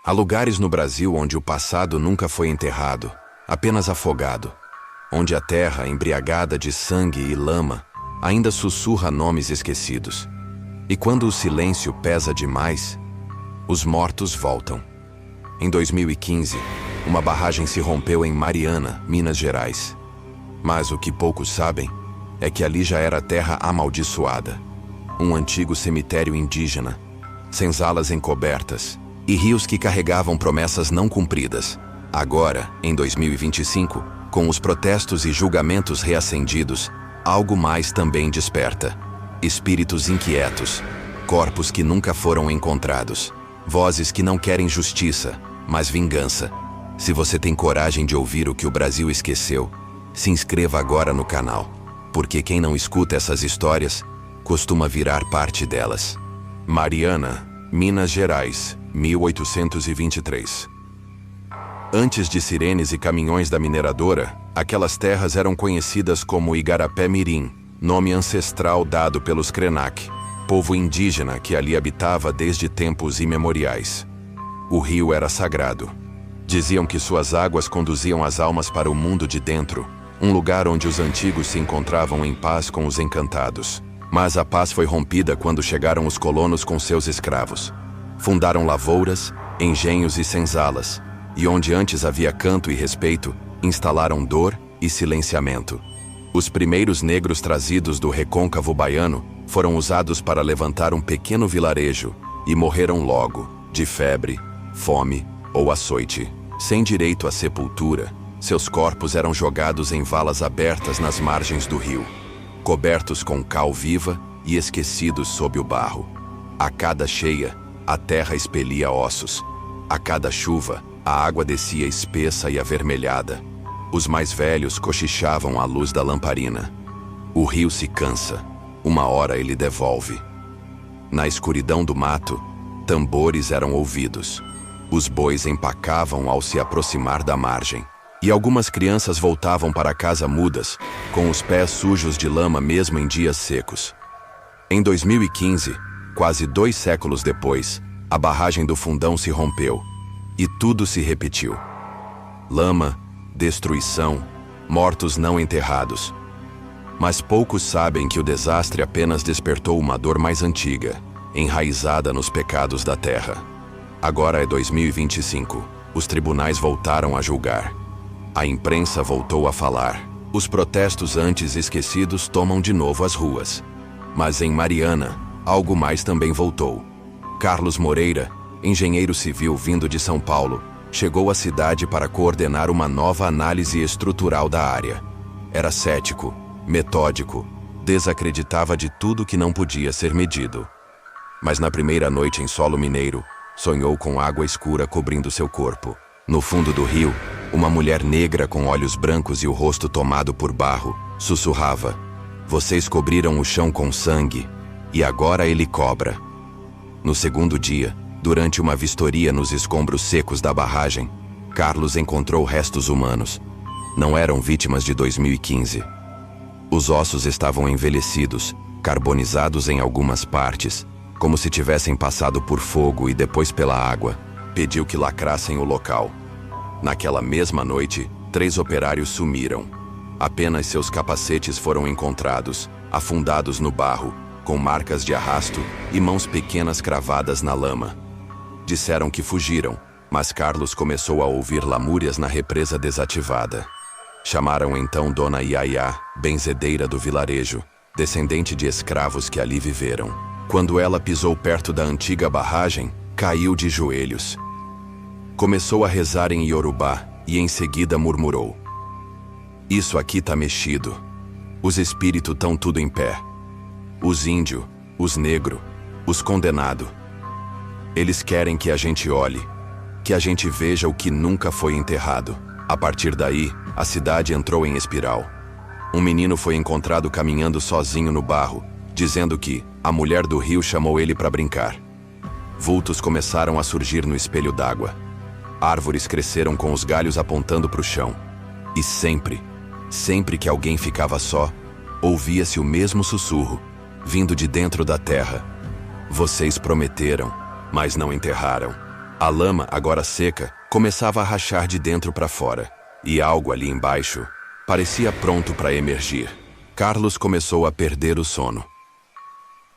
Há lugares no Brasil onde o passado nunca foi enterrado, apenas afogado. Onde a terra, embriagada de sangue e lama, ainda sussurra nomes esquecidos. E quando o silêncio pesa demais, os mortos voltam. Em 2015, uma barragem se rompeu em Mariana, Minas Gerais. Mas o que poucos sabem é que ali já era terra amaldiçoada. Um antigo cemitério indígena, senzalas encobertas e rios que carregavam promessas não cumpridas. Agora, em 2025, com os protestos e julgamentos reacendidos, algo mais também desperta. Espíritos inquietos, corpos que nunca foram encontrados, vozes que não querem justiça, mas vingança. Se você tem coragem de ouvir o que o Brasil esqueceu, se inscreva agora no canal, porque quem não escuta essas histórias costuma virar parte delas. Mariana, Minas Gerais, 1823. Antes de sirenes e caminhões da mineradora, aquelas terras eram conhecidas como Igarapé Mirim, nome ancestral dado pelos Krenak, povo indígena que ali habitava desde tempos imemoriais. O rio era sagrado. Diziam que suas águas conduziam as almas para o mundo de dentro, um lugar onde os antigos se encontravam em paz com os encantados. Mas a paz foi rompida quando chegaram os colonos com seus escravos. Fundaram lavouras, engenhos e senzalas, e onde antes havia canto e respeito, instalaram dor e silenciamento. Os primeiros negros trazidos do recôncavo baiano foram usados para levantar um pequeno vilarejo e morreram logo, de febre, fome ou açoite. Sem direito à sepultura, seus corpos eram jogados em valas abertas nas margens do rio, cobertos com cal viva e esquecidos sob o barro. A cada cheia, a terra expelia ossos. A cada chuva, a água descia espessa e avermelhada. Os mais velhos cochichavam à luz da lamparina. O rio se cansa, uma hora ele devolve. Na escuridão do mato, tambores eram ouvidos. Os bois empacavam ao se aproximar da margem. E algumas crianças voltavam para casa mudas, com os pés sujos de lama mesmo em dias secos. Em 2015, quase 2 séculos depois, a barragem do Fundão se rompeu. E tudo se repetiu. Lama, destruição, mortos não enterrados. Mas poucos sabem que o desastre apenas despertou uma dor mais antiga, enraizada nos pecados da terra. Agora é 2025. Os tribunais voltaram a julgar. A imprensa voltou a falar. Os protestos antes esquecidos tomam de novo as ruas. Mas em Mariana, algo mais também voltou. Carlos Moreira, engenheiro civil vindo de São Paulo, chegou à cidade para coordenar uma nova análise estrutural da área. Era cético, metódico, desacreditava de tudo que não podia ser medido. Mas na primeira noite em solo mineiro, sonhou com água escura cobrindo seu corpo. No fundo do rio, uma mulher negra com olhos brancos e o rosto tomado por barro, sussurrava: "Vocês cobriram o chão com sangue, e agora ele cobra." No segundo dia, durante uma vistoria nos escombros secos da barragem, Carlos encontrou restos humanos. Não eram vítimas de 2015. Os ossos estavam envelhecidos, carbonizados em algumas partes, como se tivessem passado por fogo e depois pela água. Pediu que lacrassem o local. Naquela mesma noite, 3 operários sumiram. Apenas seus capacetes foram encontrados, afundados no barro, com marcas de arrasto e mãos pequenas cravadas na lama. Disseram que fugiram, mas Carlos começou a ouvir lamúrias na represa desativada. Chamaram então Dona Iaiá, benzedeira do vilarejo, descendente de escravos que ali viveram. Quando ela pisou perto da antiga barragem, caiu de joelhos. Começou a rezar em Iorubá e em seguida murmurou: "Isso aqui tá mexido. Os espíritos tão tudo em pé. Os índios, os negros, os condenados. Eles querem que a gente olhe, que a gente veja o que nunca foi enterrado." A partir daí, a cidade entrou em espiral. Um menino foi encontrado caminhando sozinho no barro, dizendo que a mulher do rio chamou ele para brincar. Vultos começaram a surgir no espelho d'água. Árvores cresceram com os galhos apontando para o chão. E sempre que alguém ficava só, ouvia-se o mesmo sussurro, vindo de dentro da terra: "Vocês prometeram, mas não enterraram. A lama, agora seca, começava a rachar de dentro para fora, e algo ali embaixo parecia pronto para emergir. Carlos começou a perder o sono.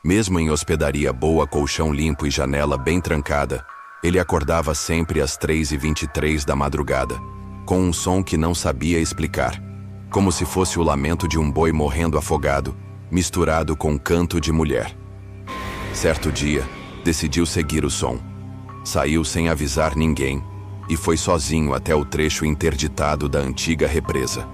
Mesmo em hospedaria boa, colchão limpo e janela bem trancada, ele acordava sempre às 3h23 da madrugada, com um som que não sabia explicar, como se fosse o lamento de um boi morrendo afogado, misturado com canto de mulher. Certo dia, decidiu seguir o som. Saiu sem avisar ninguém e foi sozinho até o trecho interditado da antiga represa.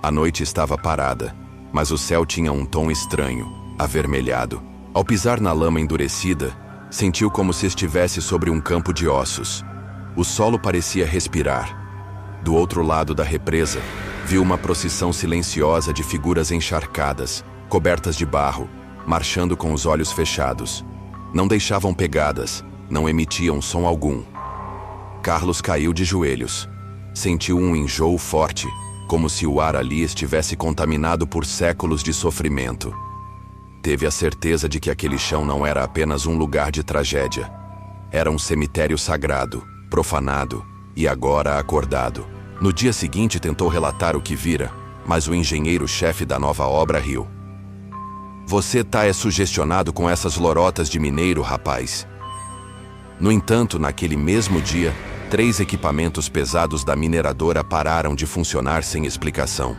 A noite estava parada, mas o céu tinha um tom estranho, avermelhado. Ao pisar na lama endurecida, sentiu como se estivesse sobre um campo de ossos. O solo parecia respirar. Do outro lado da represa, viu uma procissão silenciosa de figuras encharcadas, cobertas de barro, marchando com os olhos fechados. Não deixavam pegadas, não emitiam som algum. Carlos caiu de joelhos. Sentiu um enjoo forte, como se o ar ali estivesse contaminado por séculos de sofrimento. Teve a certeza de que aquele chão não era apenas um lugar de tragédia. Era um cemitério sagrado, profanado e agora acordado. No dia seguinte tentou relatar o que vira, mas o engenheiro-chefe da nova obra riu. Você tá sugestionado com essas lorotas de mineiro, rapaz. No entanto, naquele mesmo dia, 3 equipamentos pesados da mineradora pararam de funcionar sem explicação.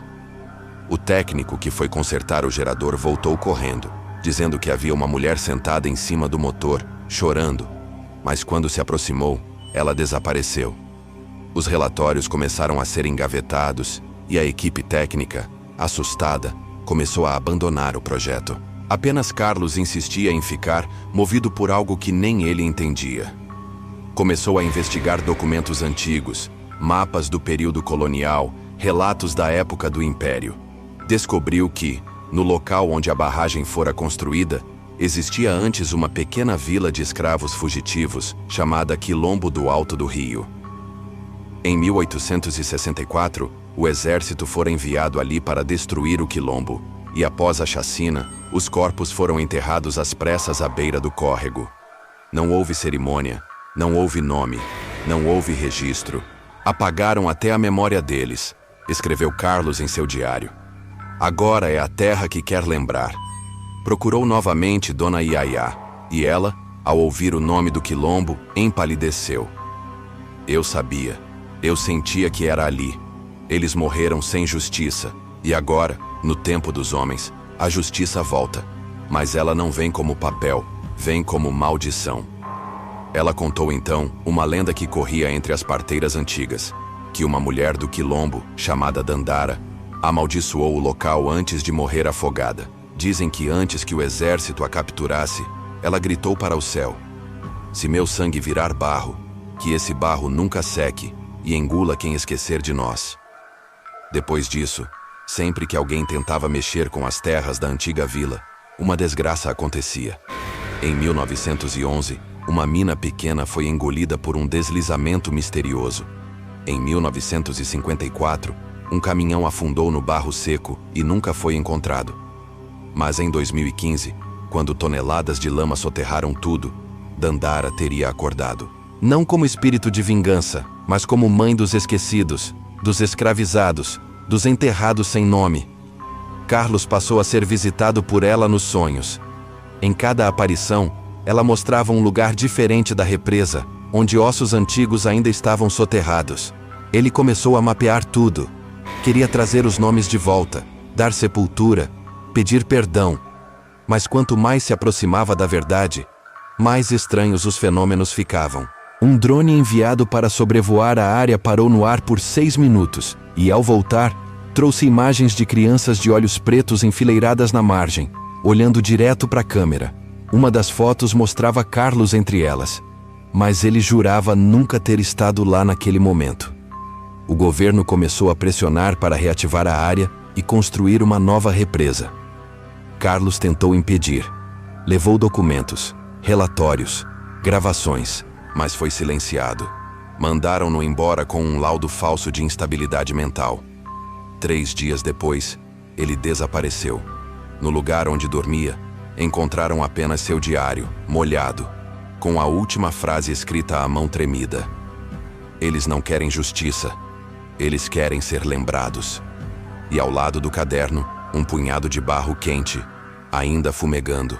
O técnico que foi consertar o gerador voltou correndo, dizendo que havia uma mulher sentada em cima do motor, chorando, mas quando se aproximou, ela desapareceu. Os relatórios começaram a ser engavetados e a equipe técnica, assustada, começou a abandonar o projeto. Apenas Carlos insistia em ficar, movido por algo que nem ele entendia. Começou a investigar documentos antigos, mapas do período colonial, relatos da época do Império. Descobriu que, no local onde a barragem fora construída, existia antes uma pequena vila de escravos fugitivos, chamada Quilombo do Alto do Rio. Em 1864, o exército fora enviado ali para destruir o quilombo, e após a chacina, os corpos foram enterrados às pressas à beira do córrego. Não houve cerimônia, não houve nome, não houve registro. Apagaram até a memória deles, escreveu Carlos em seu diário. Agora é a terra que quer lembrar. Procurou novamente Dona Iaiá, e ela, ao ouvir o nome do quilombo, empalideceu. Eu sabia, eu sentia que era ali. Eles morreram sem justiça, e agora, no tempo dos homens, a justiça volta. Mas ela não vem como papel, vem como maldição. Ela contou então uma lenda que corria entre as parteiras antigas, que uma mulher do quilombo, chamada Dandara, amaldiçoou o local antes de morrer afogada. Dizem que antes que o exército a capturasse, ela gritou para o céu: se meu sangue virar barro, que esse barro nunca seque e engula quem esquecer de nós. Depois disso, sempre que alguém tentava mexer com as terras da antiga vila, uma desgraça acontecia. Em 1911, uma mina pequena foi engolida por um deslizamento misterioso. Em 1954, um caminhão afundou no barro seco e nunca foi encontrado. Mas em 2015, quando toneladas de lama soterraram tudo, Dandara teria acordado. Não como espírito de vingança, mas como mãe dos esquecidos, dos escravizados, dos enterrados sem nome. Carlos passou a ser visitado por ela nos sonhos. Em cada aparição, ela mostrava um lugar diferente da represa, onde ossos antigos ainda estavam soterrados. Ele começou a mapear tudo. Queria trazer os nomes de volta, dar sepultura, pedir perdão. Mas quanto mais se aproximava da verdade, mais estranhos os fenômenos ficavam. Um drone enviado para sobrevoar a área parou no ar por 6 minutos, e ao voltar, trouxe imagens de crianças de olhos pretos enfileiradas na margem, olhando direto para a câmera. Uma das fotos mostrava Carlos entre elas, mas ele jurava nunca ter estado lá naquele momento. O governo começou a pressionar para reativar a área e construir uma nova represa. Carlos tentou impedir. Levou documentos, relatórios, gravações, mas foi silenciado. Mandaram-no embora com um laudo falso de instabilidade mental. 3 dias depois, ele desapareceu. No lugar onde dormia, encontraram apenas seu diário, molhado. com a última frase escrita à mão tremida. Eles não querem justiça, eles querem ser lembrados. E ao lado do caderno, um punhado de barro quente, ainda fumegando.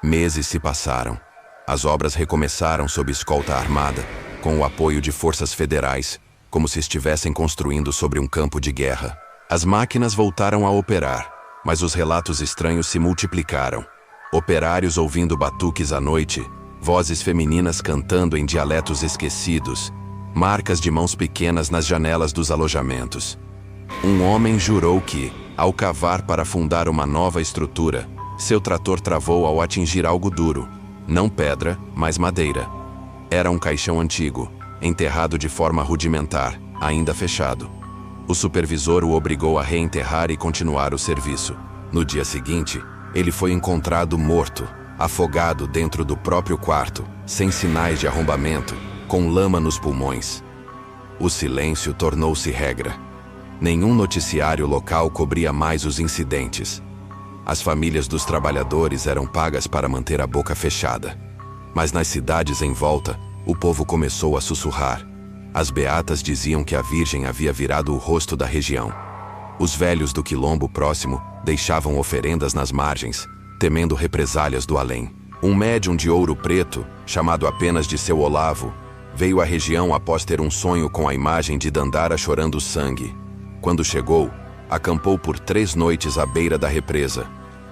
Meses se passaram. As obras recomeçaram sob escolta armada, com o apoio de forças federais, como se estivessem construindo sobre um campo de guerra. As máquinas voltaram a operar, mas os relatos estranhos se multiplicaram. Operários ouvindo batuques à noite, vozes femininas cantando em dialetos esquecidos, marcas de mãos pequenas nas janelas dos alojamentos. Um homem jurou que, ao cavar para fundar uma nova estrutura, seu trator travou ao atingir algo duro, não pedra, mas madeira. Era um caixão antigo, enterrado de forma rudimentar, ainda fechado. O supervisor o obrigou a reenterrar e continuar o serviço. No dia seguinte, ele foi encontrado morto, afogado dentro do próprio quarto, sem sinais de arrombamento, com lama nos pulmões. O silêncio tornou-se regra. Nenhum noticiário local cobria mais os incidentes. As famílias dos trabalhadores eram pagas para manter a boca fechada. Mas nas cidades em volta, o povo começou a sussurrar. As beatas diziam que a Virgem havia virado o rosto da região. Os velhos do quilombo próximo deixavam oferendas nas margens, temendo represálias do além. Um médium de Ouro Preto, chamado apenas de Seu Olavo, veio à região após ter um sonho com a imagem de Dandara chorando sangue. Quando chegou, acampou por 3 noites à beira da represa.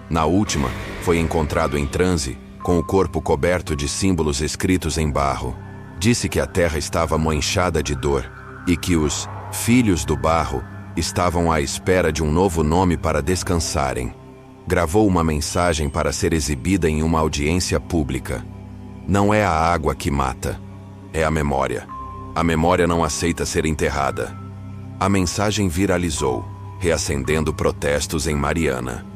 Na última, foi encontrado em transe, com o corpo coberto de símbolos escritos em barro. Disse que a terra estava manchada de dor e que os filhos do barro estavam à espera de um novo nome para descansarem. Gravou uma mensagem para ser exibida em uma audiência pública. Não é a água que mata, é a memória. A memória não aceita ser enterrada. A mensagem viralizou, reacendendo protestos em Mariana.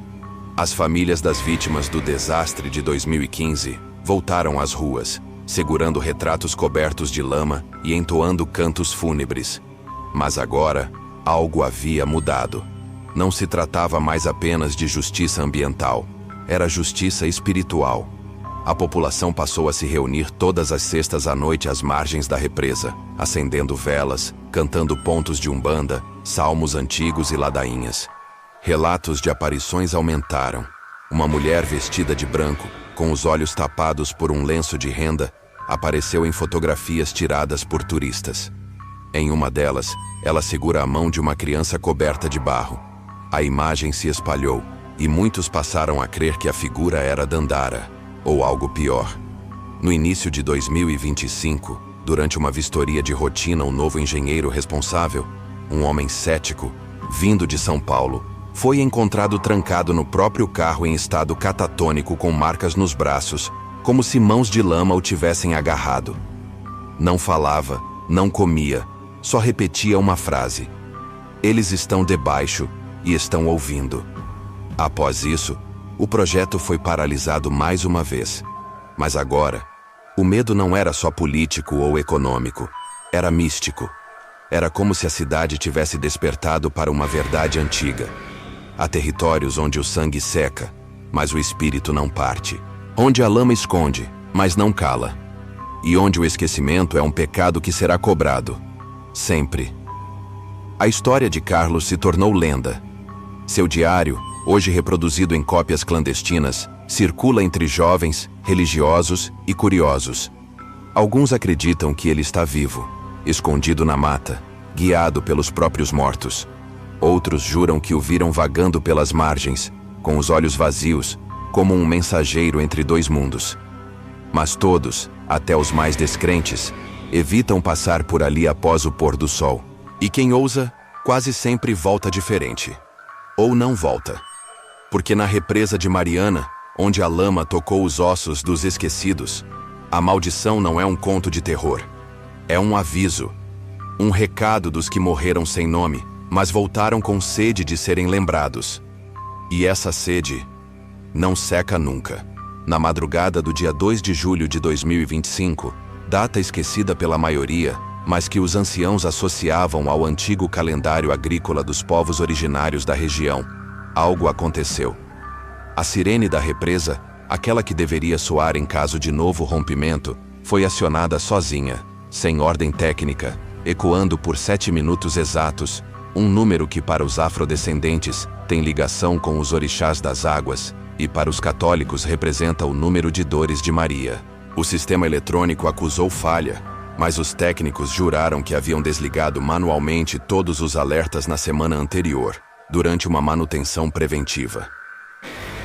As famílias das vítimas do desastre de 2015 voltaram às ruas, segurando retratos cobertos de lama e entoando cantos fúnebres. Mas agora, algo havia mudado. Não se tratava mais apenas de justiça ambiental, era justiça espiritual. A população passou a se reunir todas as sextas à noite às margens da represa, acendendo velas, cantando pontos de umbanda, salmos antigos e ladainhas. Relatos de aparições aumentaram. Uma mulher vestida de branco, com os olhos tapados por um lenço de renda, apareceu em fotografias tiradas por turistas. Em uma delas, ela segura a mão de uma criança coberta de barro. A imagem se espalhou, e muitos passaram a crer que a figura era Dandara, ou algo pior. No início de 2025, durante uma vistoria de rotina, um novo engenheiro responsável, um homem cético, vindo de São Paulo, foi encontrado trancado no próprio carro em estado catatônico com marcas nos braços, como se mãos de lama o tivessem agarrado. Não falava, não comia, só repetia uma frase. Eles estão debaixo e estão ouvindo. Após isso, o projeto foi paralisado mais uma vez. Mas agora, o medo não era só político ou econômico, era místico. Era como se a cidade tivesse despertado para uma verdade antiga. Há territórios onde o sangue seca, mas o espírito não parte. Onde a lama esconde, mas não cala. E onde o esquecimento é um pecado que será cobrado. Sempre. A história de Carlos se tornou lenda. Seu diário, hoje reproduzido em cópias clandestinas, circula entre jovens, religiosos e curiosos. Alguns acreditam que ele está vivo, escondido na mata, guiado pelos próprios mortos. Outros juram que o viram vagando pelas margens, com os olhos vazios, como um mensageiro entre 2 mundos. Mas todos, até os mais descrentes, evitam passar por ali após o pôr do sol. E quem ousa, quase sempre volta diferente. Ou não volta. Porque na represa de Mariana, onde a lama tocou os ossos dos esquecidos, a maldição não é um conto de terror. É um aviso. Um recado dos que morreram sem nome, mas voltaram com sede de serem lembrados. E essa sede não seca nunca. Na madrugada do dia 2 de julho de 2025, data esquecida pela maioria, mas que os anciãos associavam ao antigo calendário agrícola dos povos originários da região, algo aconteceu. A sirene da represa Aquela que deveria soar em caso de novo rompimento, foi acionada sozinha, sem ordem técnica, ecoando por 7 minutos exatos, um número que para os afrodescendentes tem ligação com os orixás das águas, e para os católicos representa o número de dores de Maria. O sistema eletrônico acusou falha, mas os técnicos juraram que haviam desligado manualmente todos os alertas na semana anterior, durante uma manutenção preventiva.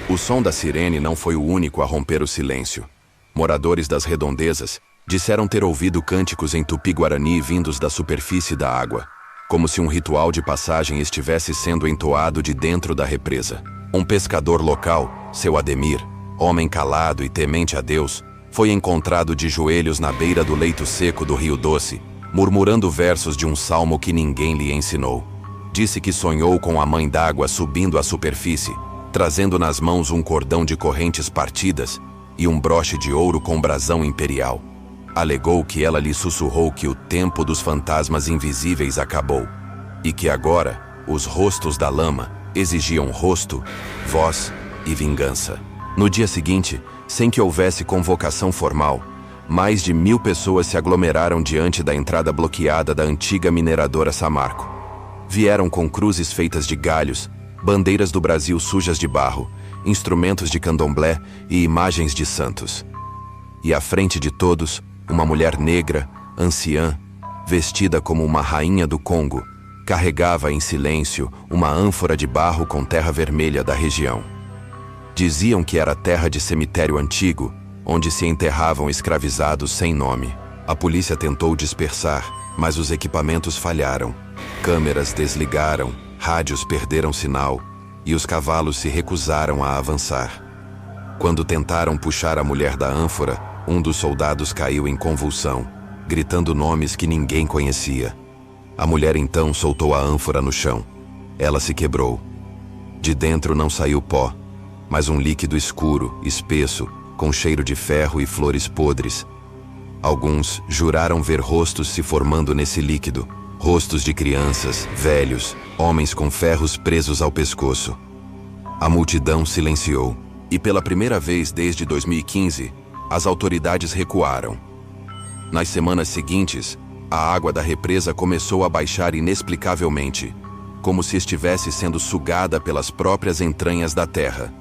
O som da sirene não foi o único a romper o silêncio. Moradores das redondezas disseram ter ouvido cânticos em tupi-guarani vindos da superfície da água, como se um ritual de passagem estivesse sendo entoado de dentro da represa. Um pescador local, seu Ademir, homem calado e temente a Deus, foi encontrado de joelhos na beira do leito seco do Rio Doce, murmurando versos de um salmo que ninguém lhe ensinou. Disse que sonhou com a mãe d'água subindo à superfície, trazendo nas mãos um cordão de correntes partidas e um broche de ouro com brasão imperial. Alegou que ela lhe sussurrou que o tempo dos fantasmas invisíveis acabou, e que agora os rostos da lama exigiam rosto, voz e vingança. No dia seguinte, sem que houvesse convocação formal, mais de 1000 pessoas se aglomeraram diante da entrada bloqueada da antiga mineradora Samarco. Vieram com cruzes feitas de galhos, bandeiras do Brasil sujas de barro, instrumentos de candomblé e imagens de santos. E à frente de todos, uma mulher negra, anciã, vestida como uma rainha do Congo, carregava em silêncio uma ânfora de barro com terra vermelha da região. Diziam que era terra de cemitério antigo, onde se enterravam escravizados sem nome. A polícia tentou dispersar, mas os equipamentos falharam. Câmeras desligaram, rádios perderam sinal, e os cavalos se recusaram a avançar. Quando tentaram puxar a mulher da ânfora, um dos soldados caiu em convulsão, gritando nomes que ninguém conhecia. A mulher então soltou a ânfora no chão. Ela se quebrou. De dentro não saiu pó, mas um líquido escuro, espesso, com cheiro de ferro e flores podres. Alguns juraram ver rostos se formando nesse líquido, rostos de crianças, velhos, homens com ferros presos ao pescoço. A multidão silenciou, e pela primeira vez desde 2015, as autoridades recuaram. Nas semanas seguintes, a água da represa começou a baixar inexplicavelmente, como se estivesse sendo sugada pelas próprias entranhas da terra.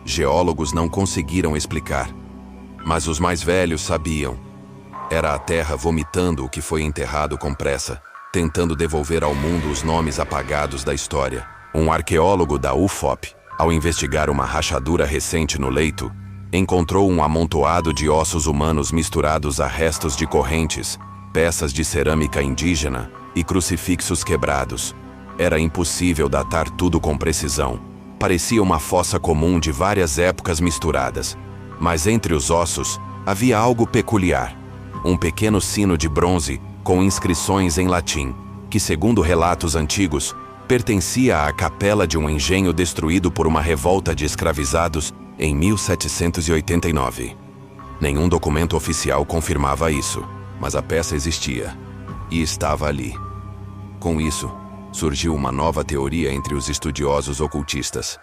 Geólogos não conseguiram explicar, mas os mais velhos sabiam. Era a terra vomitando o que foi enterrado com pressa, tentando devolver ao mundo os nomes apagados da história. Um arqueólogo da UFOP, ao investigar uma rachadura recente no leito, encontrou um amontoado de ossos humanos misturados a restos de correntes, peças de cerâmica indígena e crucifixos quebrados. Era impossível datar tudo com precisão. Parecia uma fossa comum de várias épocas misturadas. Mas entre os ossos, havia algo peculiar. Um pequeno sino de bronze com inscrições em latim, que, segundo relatos antigos, pertencia à capela de um engenho destruído por uma revolta de escravizados em 1789. Nenhum documento oficial confirmava isso, mas a peça existia, e estava ali. Com isso, surgiu uma nova teoria entre os estudiosos ocultistas.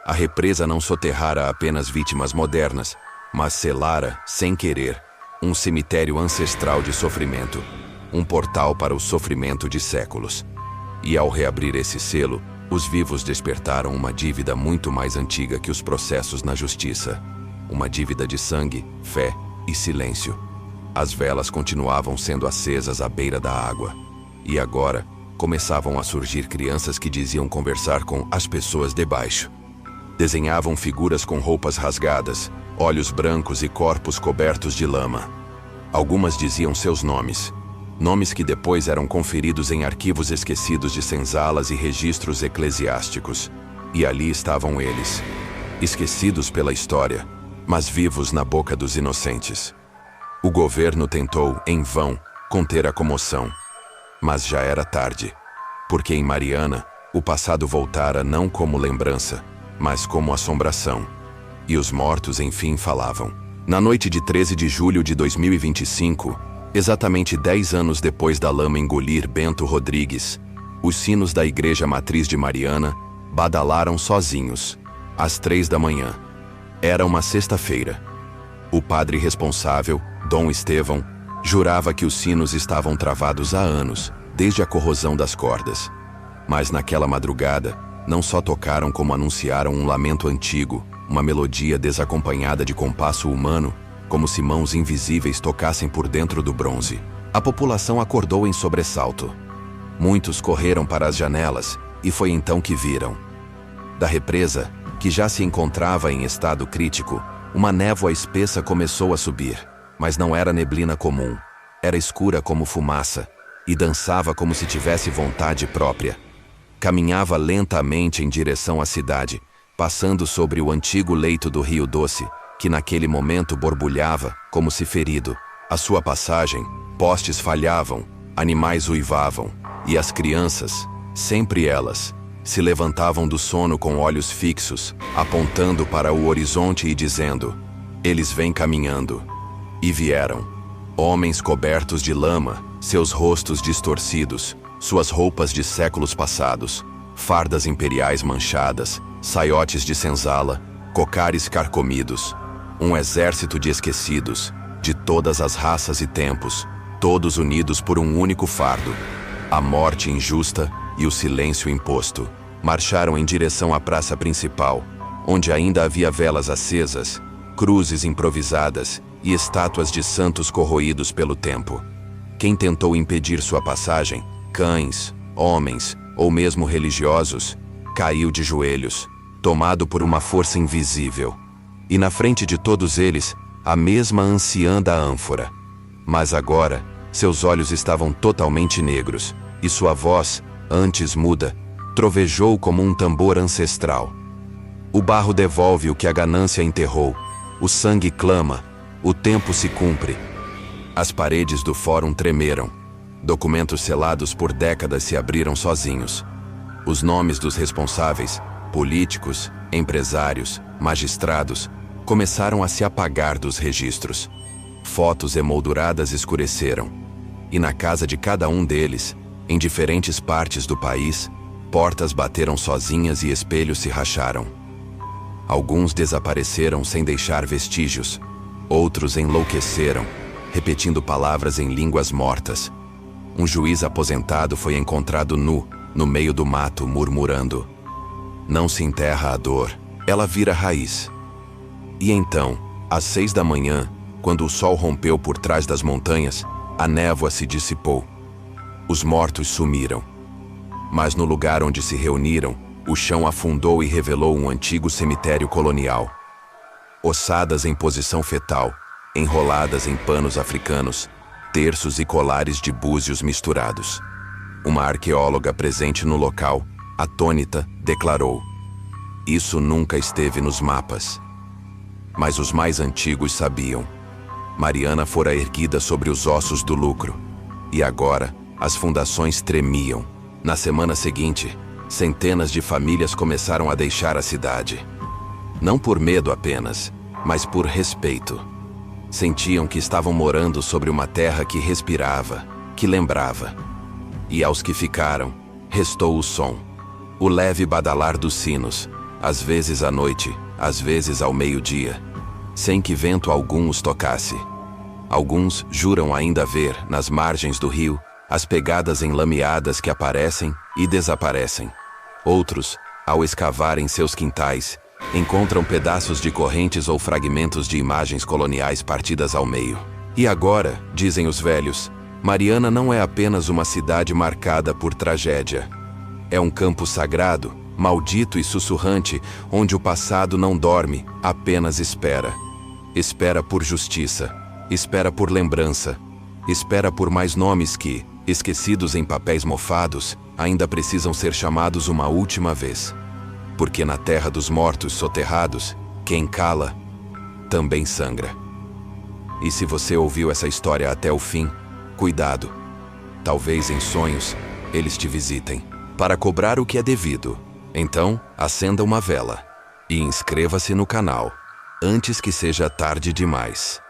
A represa não soterrara apenas vítimas modernas, mas selara, sem querer, um cemitério ancestral de sofrimento, um portal para o sofrimento de séculos. E ao reabrir esse selo, os vivos despertaram uma dívida muito mais antiga que os processos na justiça. Uma dívida de sangue, fé e silêncio. As velas continuavam sendo acesas à beira da água. E agora, começavam a surgir crianças que diziam conversar com as pessoas debaixo. Desenhavam figuras com roupas rasgadas, olhos brancos e corpos cobertos de lama. Algumas diziam seus nomes. Nomes que depois eram conferidos em arquivos esquecidos de senzalas e registros eclesiásticos. E ali estavam eles, esquecidos pela história, mas vivos na boca dos inocentes. O governo tentou, em vão, conter a comoção. Mas já era tarde, porque em Mariana, o passado voltara não como lembrança, mas como assombração. E os mortos enfim falavam. Na noite de 13 de julho de 2025, exatamente 10 anos depois da lama engolir Bento Rodrigues, os sinos da Igreja Matriz de Mariana badalaram sozinhos, às 3 da manhã. Era uma sexta-feira. O padre responsável, Dom Estevão, jurava que os sinos estavam travados há anos, desde a corrosão das cordas. Mas naquela madrugada, não só tocaram como anunciaram um lamento antigo, uma melodia desacompanhada de compasso humano, como se mãos invisíveis tocassem por dentro do bronze. A população acordou em sobressalto. Muitos correram para as janelas, e foi então que viram. Da represa, que já se encontrava em estado crítico, uma névoa espessa começou a subir, mas não era neblina comum. Era escura como fumaça, e dançava como se tivesse vontade própria. Caminhava lentamente em direção à cidade, passando sobre o antigo leito do Rio Doce, que naquele momento borbulhava, como se ferido. À sua passagem, postes falhavam, animais uivavam, e as crianças, sempre elas, se levantavam do sono com olhos fixos, apontando para o horizonte e dizendo: eles vêm caminhando. E vieram. Homens cobertos de lama, seus rostos distorcidos, suas roupas de séculos passados, fardas imperiais manchadas, saiotes de senzala, cocares carcomidos, um exército de esquecidos, de todas as raças e tempos, todos unidos por um único fardo, a morte injusta e o silêncio imposto. Marcharam em direção à praça principal, onde ainda havia velas acesas, cruzes improvisadas e estátuas de santos corroídos pelo tempo. Quem tentou impedir sua passagem, cães, homens ou mesmo religiosos, caiu de joelhos, tomado por uma força invisível. E na frente de todos eles, a mesma anciã da ânfora. Mas agora, seus olhos estavam totalmente negros, e sua voz, antes muda, trovejou como um tambor ancestral. O barro devolve o que a ganância enterrou, o sangue clama, o tempo se cumpre. As paredes do fórum tremeram. Documentos selados por décadas se abriram sozinhos. Os nomes dos responsáveis, políticos, empresários, magistrados, começaram a se apagar dos registros. Fotos emolduradas escureceram. E na casa de cada um deles, em diferentes partes do país, portas bateram sozinhas e espelhos se racharam. Alguns desapareceram sem deixar vestígios. Outros enlouqueceram, repetindo palavras em línguas mortas. Um juiz aposentado foi encontrado nu, no meio do mato, murmurando: não se enterra a dor, ela vira raiz. E então, às 6 da manhã, quando o sol rompeu por trás das montanhas, a névoa se dissipou. Os mortos sumiram. Mas no lugar onde se reuniram, o chão afundou e revelou um antigo cemitério colonial. Ossadas em posição fetal, enroladas em panos africanos, terços e colares de búzios misturados. Uma arqueóloga presente no local, atônita, declarou: isso nunca esteve nos mapas. Mas os mais antigos sabiam. Mariana fora erguida sobre os ossos do lucro. E agora, as fundações tremiam. Na semana seguinte, centenas de famílias começaram a deixar a cidade. Não por medo apenas, mas por respeito. Sentiam que estavam morando sobre uma terra que respirava, que lembrava. E aos que ficaram, restou o som. O leve badalar dos sinos, às vezes à noite, às vezes ao meio-dia, sem que vento algum os tocasse. Alguns juram ainda ver, nas margens do rio, as pegadas enlameadas que aparecem e desaparecem. Outros, ao escavar em seus quintais, encontram pedaços de correntes ou fragmentos de imagens coloniais partidas ao meio. E agora, dizem os velhos, Mariana não é apenas uma cidade marcada por tragédia. É um campo sagrado, maldito e sussurrante, onde o passado não dorme, apenas espera. Espera por justiça, espera por lembrança, espera por mais nomes que, esquecidos em papéis mofados, ainda precisam ser chamados uma última vez. Porque na terra dos mortos soterrados, quem cala, também sangra. E se você ouviu essa história até o fim, cuidado. Talvez em sonhos, eles te visitem, para cobrar o que é devido. Então, acenda uma vela e inscreva-se no canal, antes que seja tarde demais.